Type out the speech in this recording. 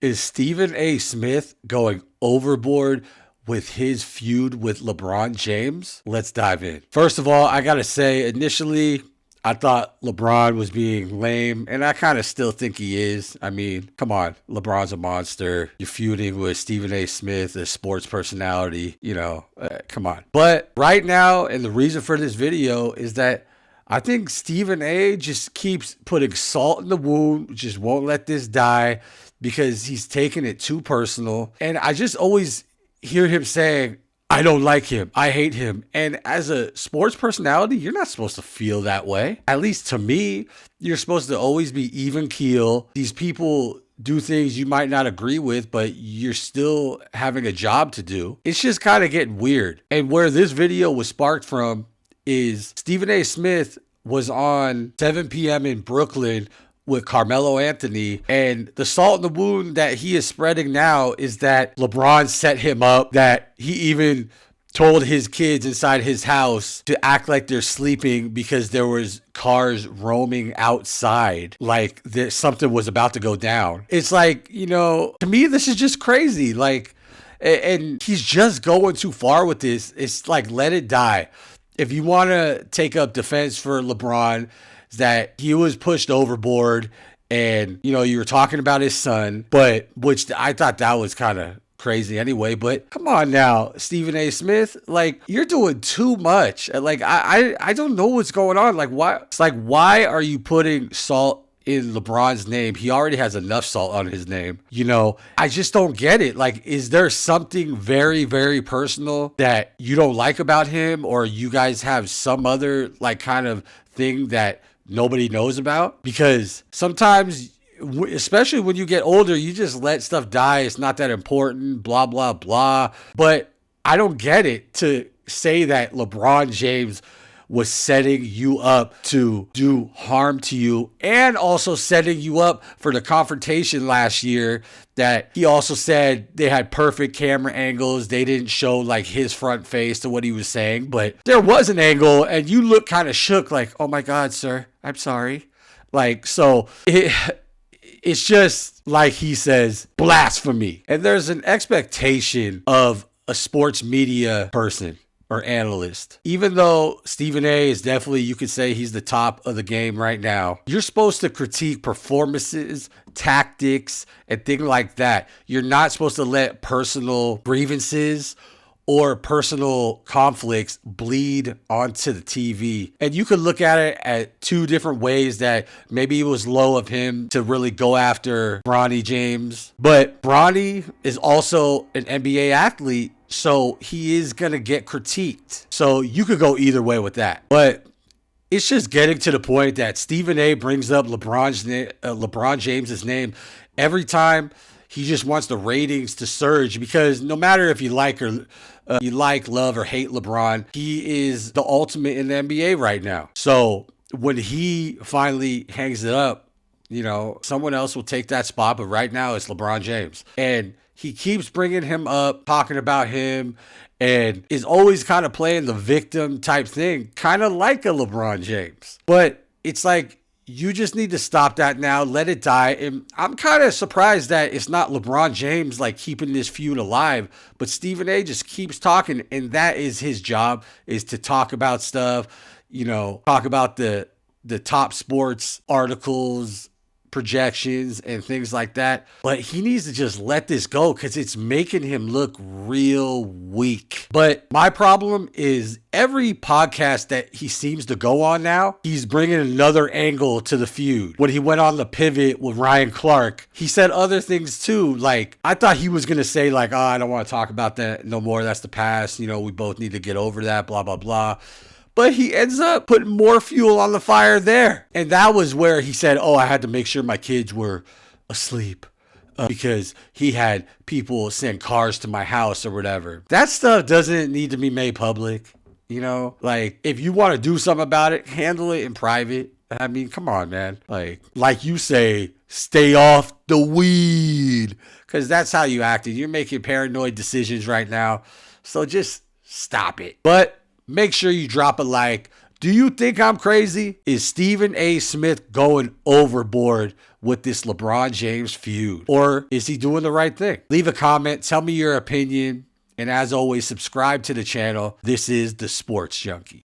Is Stephen A. Smith going overboard with his feud with LeBron James? Let's dive in. First of all, I gotta say, initially, I thought LeBron was being lame, and I kind of still think he is. I mean, come on, LeBron's a monster. You're feuding with Stephen A. Smith, a sports personality, come on. But right now, and the reason for this video is that I think Stephen A. just keeps putting salt in the wound, just won't let this die because he's taking it too personal. And I just always hear him saying, I don't like him. I hate him. And as a sports personality, you're not supposed to feel that way. At least to me, you're supposed to always be even keel. These people do things you might not agree with, but you're still having a job to do. It's just kind of getting weird. And where this video was sparked from is Stephen A. Smith was on 7 p.m. in Brooklyn with Carmelo Anthony, and the salt in the wound that he is spreading now is that LeBron set him up, that he even told his kids inside his house to act like they're sleeping because there was cars roaming outside, like something was about to go down. It's like, to me, this is just crazy. Like, and he's just going too far with this. It's like, let it die. If you want to take up defense for LeBron, that he was pushed overboard and, you were talking about his son, but which I thought that was kind of crazy anyway. But come on now, Stephen A. Smith, like, you're doing too much. Like, I don't know what's going on. Like, why? It's like, why are you putting salt in LeBron's name? He already has enough salt on his name. I just don't get it. Like, is there something very, very personal that you don't like about him, or you guys have some other like kind of thing that nobody knows about? Because sometimes, especially when you get older, you just let stuff die. It's not that important, blah, blah, blah. But I don't get it to say that LeBron James was setting you up to do harm to you, and also setting you up for the confrontation last year that he also said they had perfect camera angles. They didn't show like his front face to what he was saying, but there was an angle and you look kind of shook, like, oh my God, sir, I'm sorry. Like, so it's just like he says, blasphemy. And there's an expectation of a sports media person or analyst. Even though Stephen A. is definitely, you could say he's the top of the game right now, you're supposed to critique performances, tactics, and things like that. You're not supposed to let personal grievances or personal conflicts bleed onto the TV. And you could look at it at two different ways, that maybe it was low of him to really go after Bronny James. But Bronny is also an NBA athlete, so he is going to get critiqued. So you could go either way with that. But it's just getting to the point that Stephen A. brings up LeBron James's name every time. He just wants the ratings to surge, because no matter if you like, love, or hate LeBron, he is the ultimate in the NBA right now. So when he finally hangs it up, someone else will take that spot. But right now it's LeBron James. And he keeps bringing him up, talking about him, and is always kind of playing the victim type thing, kind of like a LeBron James. But it's like, you just need to stop that now. Let it die. And I'm kind of surprised that it's not LeBron James like keeping this feud alive, but Stephen A. just keeps talking, and that is his job, is to talk about stuff, talk about the top sports articles, projections, and things like that. But he needs to just let this go, because it's making him look real weak. But my problem is, every podcast that he seems to go on now, he's bringing another angle to the feud. When he went on the pivot with Ryan Clark, he said other things too. Like, I thought he was going to say like, I don't want to talk about that no more. That's the past. We both need to get over that, blah, blah, blah. But he ends up putting more fuel on the fire there. And that was where he said, I had to make sure my kids were asleep because he had people send cars to my house or whatever. That stuff doesn't need to be made public. Like, if you want to do something about it, handle it in private. I mean, come on, man. Like you say, stay off the weed, because that's how you acted. You're making paranoid decisions right now. So just stop it. But make sure you drop a like. Do you think I'm crazy? Is Stephen A. Smith going overboard with this LeBron James feud? Or is he doing the right thing? Leave a comment. Tell me your opinion. And as always, subscribe to the channel. This is The Sports Junkie.